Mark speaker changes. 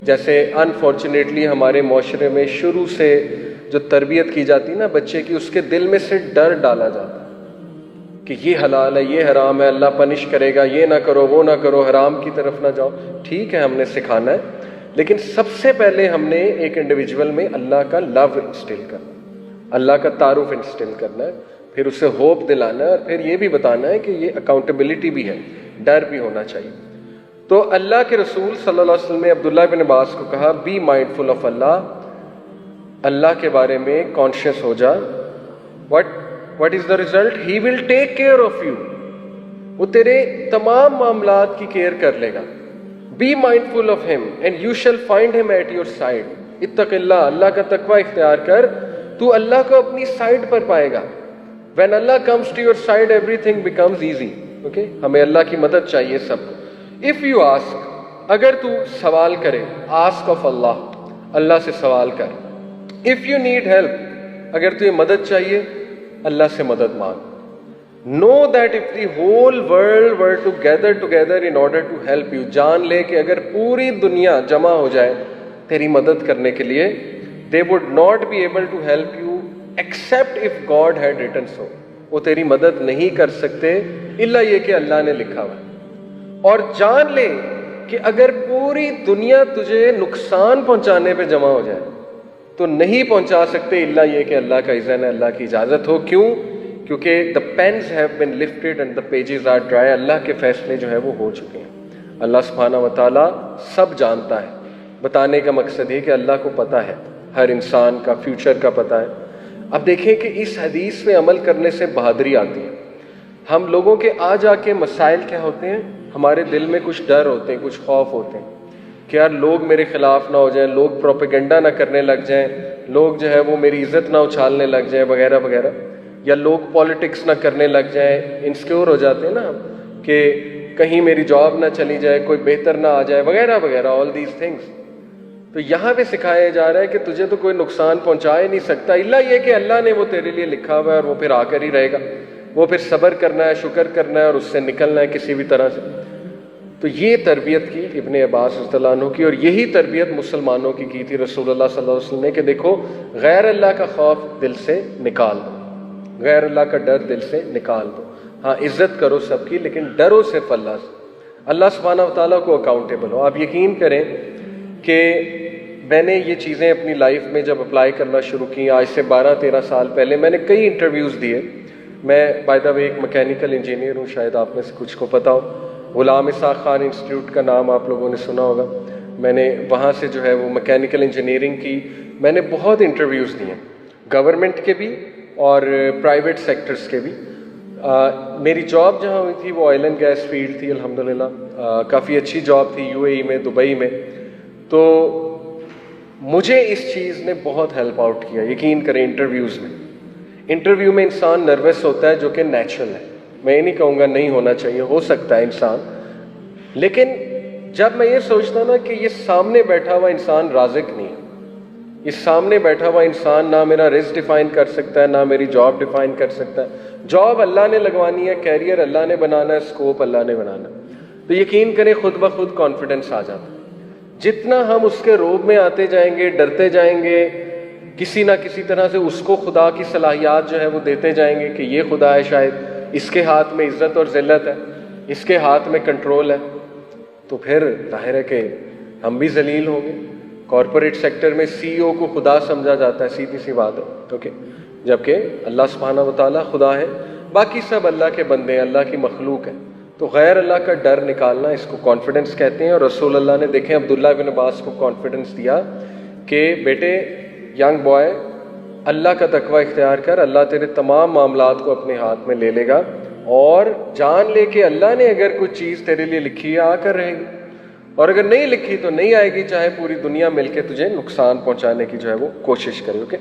Speaker 1: جیسے انفارچونیٹلی ہمارے معاشرے میں شروع سے جو تربیت کی جاتی نا بچے کی، اس کے دل میں سے ڈر ڈالا جاتا ہے کہ یہ حلال ہے، یہ حرام ہے، اللہ پنش کرے گا، یہ نہ کرو، وہ نہ کرو، حرام کی طرف نہ جاؤ۔ ٹھیک ہے، ہم نے سکھانا ہے، لیکن سب سے پہلے ہم نے ایک انڈیویجول میں اللہ کا لو انسٹل کرنا، اللہ کا تعارف انسٹل کرنا ہے، پھر اسے ہوپ دلانا ہے، اور پھر یہ بھی بتانا ہے کہ یہ اکاؤنٹیبلٹی بھی ہے، ڈر بھی ہونا چاہیے۔ تو اللہ کے رسول صلی اللہ علیہ وسلم نے عبداللہ بن عباس کو کہا، بی مائنڈفل آف اللہ، اللہ کے بارے میں کانشیس ہو جا۔ what is the result? He will take care of you، وہ تیرے تمام معاملات کی کیئر کر لے گا۔ Be mindful of him and you shall find him at your side. اتق اللہ، اللہ کا تقوی اختیار کر، تو اللہ کو اپنی سائڈ پر پائے گا۔ when Allah comes to your side everything becomes easy۔ Okay, ہمیں اللہ کی مدد چاہیے سب کو۔ if you ask، اگر تو سوال کرے، ask of اللہ، اللہ سے سوال کر۔ if you need help، اگر تجھے مدد چاہیے، اللہ سے مدد مانگ۔ know that if the whole world were to gather together in order to help you، جان لے کہ اگر پوری دنیا جمع ہو جائے تیری مدد کرنے کے لیے، they would not be able to help you except if God had written so، وہ تیری مدد نہیں کر سکتے الا یہ کہ اللہ نے لکھا ہوا ہے۔ اور جان لے کہ اگر پوری دنیا تجھے نقصان پہنچانے پہ جمع ہو جائے تو نہیں پہنچا سکتے الا یہ کہ اللہ کا اذن ہے، اللہ کی اجازت ہو۔ کیوں؟ کیونکہ the pens have been lifted and the pages are dry، اللہ کے فیصلے جو ہے وہ ہو چکے ہیں۔ اللہ سبحانہ و تعالیٰ سب جانتا ہے۔ بتانے کا مقصد یہ کہ اللہ کو پتہ ہے، ہر انسان کا فیوچر کا پتہ ہے۔ اب دیکھیں کہ اس حدیث پہ عمل کرنے سے بہادری آتی ہے۔ ہم لوگوں کے آ جا کے مسائل کیا ہوتے ہیں، ہمارے دل میں کچھ ڈر ہوتے ہیں، کچھ خوف ہوتے ہیں کہ یار لوگ میرے خلاف نہ ہو جائیں، لوگ پروپیگنڈا نہ کرنے لگ جائیں، لوگ جو ہے وہ میری عزت نہ اچھالنے لگ جائیں وغیرہ وغیرہ، یا لوگ پالیٹکس نہ کرنے لگ جائیں، انسیکیور ہو جاتے ہیں نا ہم کہ کہیں میری جاب نہ چلی جائے، کوئی بہتر نہ آ جائے وغیرہ وغیرہ، آل دیز تھنگس۔ تو یہاں پہ سکھایا جا رہا ہے کہ تجھے تو کوئی نقصان پہنچا ہی نہیں سکتا الا یہ کہ اللہ نے وہ تیرے لیے لکھا ہوا ہے، اور وہ پھر آ کر ہی رہے گا۔ وہ پھر صبر کرنا ہے، شکر کرنا ہے، اور اس سے نکلنا ہے کسی بھی طرح سے۔ تو یہ تربیت کی ابن عباس رضی اللہ عنہ کی، اور یہی تربیت مسلمانوں کی تھی رسول اللہ صلی اللہ علیہ وسلم نے کہ دیکھو غیر اللہ کا خوف دل سے نکال دو، غیر اللہ کا ڈر دل سے نکال دو۔ ہاں عزت کرو سب کی، لیکن ڈرو صرف اللہ سے، اللہ سبحانہ و تعالیٰ کو اکاؤنٹیبل ہو۔ آپ یقین کریں کہ میں نے یہ چیزیں اپنی لائف میں جب اپلائی کرنا شروع کی، آج سے 12-13 سال پہلے، میں نے کئی انٹرویوز دیے۔ میں بائی دا وے ایک میکینیکل انجینئر ہوں، شاید آپ میں سے کچھ کو پتہ ہو۔ غلام اسحاق خان انسٹیٹیوٹ کا نام آپ لوگوں نے سنا ہوگا۔ میں نے وہاں سے جو ہے وہ میکینیکل انجینئرنگ کی۔ میں نے بہت انٹرویوز دیے، گورنمنٹ کے بھی اور پرائیویٹ سیکٹرز کے بھی۔ میری جاب جہاں ہوئی تھی وہ آئل اینڈ گیس فیلڈ تھی، الحمدللہ کافی اچھی جاب تھی، UAE میں، دبئی میں۔ تو مجھے اس چیز نے بہت ہیلپ آؤٹ کیا، یقین کریں۔ انٹرویو میں انسان نروس ہوتا ہے، جو کہ نیچرل ہے، میں یہ نہیں کہوں گا نہیں ہونا چاہیے، ہو سکتا ہے انسان، لیکن جب میں یہ سوچتا نا کہ یہ سامنے بیٹھا ہوا انسان رازق نہیں ہے، یہ سامنے بیٹھا ہوا انسان نہ میرا رزق ڈیفائن کر سکتا ہے، نہ میری جاب ڈیفائن کر سکتا ہے۔ جاب اللہ نے لگوانی ہے، کیریئر اللہ نے بنانا ہے، اسکوپ اللہ نے بنانا ہے، تو یقین کریں خود بخود کانفیڈنس آ جاتا ہے۔ جتنا ہم اس کے روب میں آتے جائیں گے، ڈرتے جائیں گے، کسی نہ کسی طرح سے اس کو خدا کی صلاحیات جو ہے وہ دیتے جائیں گے کہ یہ خدا ہے، شاید اس کے ہاتھ میں عزت اور ذلت ہے، اس کے ہاتھ میں کنٹرول ہے، تو پھر ظاہر ہے کہ ہم بھی ذلیل ہوں گے۔ کارپوریٹ سیکٹر میں CEO کو خدا سمجھا جاتا ہے، سیدھی سی بات ہے، اوکے، جبکہ اللہ سبحانہ و تعالیٰ خدا ہے، باقی سب اللہ کے بندے ہیں، اللہ کی مخلوق ہے۔ تو غیر اللہ کا ڈر نکالنا، اس کو کانفیڈنس کہتے ہیں۔ اور رسول اللہ نے دیکھیں عبداللہ بن عباس کو کانفیڈنس دیا کہ بیٹے، ینگ بوائے، اللہ کا تقوی اختیار کر، اللہ تیرے تمام معاملات کو اپنے ہاتھ میں لے لے گا، اور جان لے کہ اللہ نے اگر کوئی چیز تیرے لیے لکھی ہے آ کر رہے گی، اور اگر نہیں لکھی تو نہیں آئے گی، چاہے پوری دنیا مل کے تجھے نقصان پہنچانے کی جو ہے وہ کوشش کرے۔ اوکے۔